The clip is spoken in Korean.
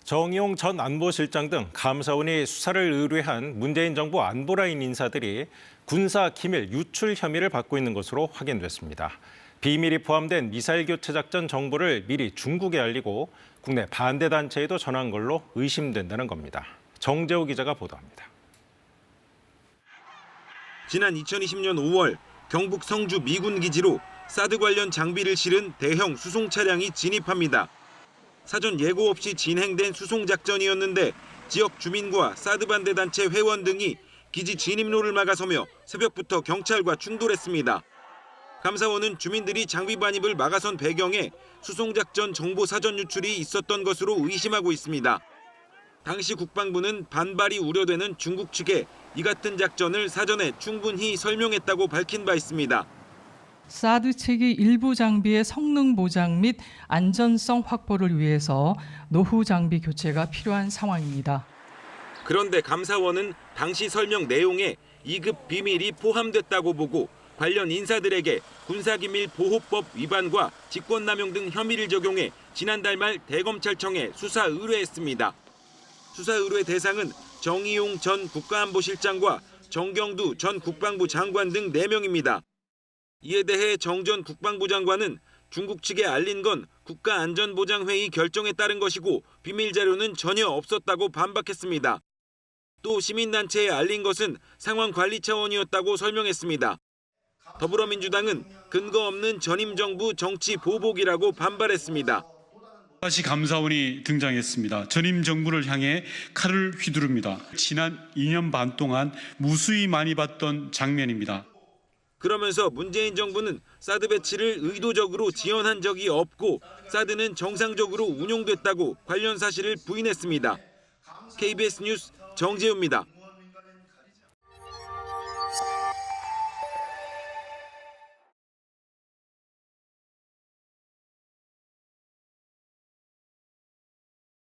정의용 전 안보실장 등 감사원이 수사를 의뢰한 문재인 정부 안보라인 인사들이 군사 기밀 유출 혐의를 받고 있는 것으로 확인됐습니다. 비밀이 포함된 미사일 교체 작전 정보를 미리 중국에 알리고 국내 반대 단체에도 전한 걸로 의심된다는 겁니다. 정재호 기자가 보도합니다. 지난 2020년 5월 경북 성주 미군 기지로 사드 관련 장비를 실은 대형 수송 차량이 진입합니다. 사전 예고 없이 진행된 수송 작전이었는데 지역 주민과 사드 반대 단체 회원 등이 기지 진입로를 막아서며 새벽부터 경찰과 충돌했습니다. 감사원은 주민들이 장비 반입을 막아선 배경에 수송 작전 정보 사전 유출이 있었던 것으로 의심하고 있습니다. 당시 국방부는 반발이 우려되는 중국 측에 이 같은 작전을 사전에 충분히 설명했다고 밝힌 바 있습니다. 사드 체계 일부 장비의 성능 보장 및 안전성 확보를 위해서 노후 장비 교체가 필요한 상황입니다. 그런데 감사원은 당시 설명 내용에 2급 비밀이 포함됐다고 보고 관련 인사들에게 군사기밀보호법 위반과 직권남용 등 혐의를 적용해 지난달 말 대검찰청에 수사 의뢰했습니다. 수사 의뢰 대상은 정의용 전 국가안보실장과 정경두 전 국방부 장관 등 4명입니다. 이에 대해 정 전 국방부 장관은 중국 측에 알린 건 국가안전보장회의 결정에 따른 것이고 비밀 자료는 전혀 없었다고 반박했습니다. 또 시민단체에 알린 것은 상황관리 차원이었다고 설명했습니다. 더불어민주당은 근거 없는 전임 정부 정치 보복이라고 반발했습니다. 다시 감사원이 등장했습니다. 전임 정부를 향해 칼을 휘두릅니다. 지난 2년 반 동안 무수히 많이 봤던 장면입니다. 그러면서 문재인 정부는 사드 배치를 의도적으로 지연한 적이 없고 사드는 정상적으로 운용됐다고 관련 사실을 부인했습니다. KBS 뉴스 정재우입니다.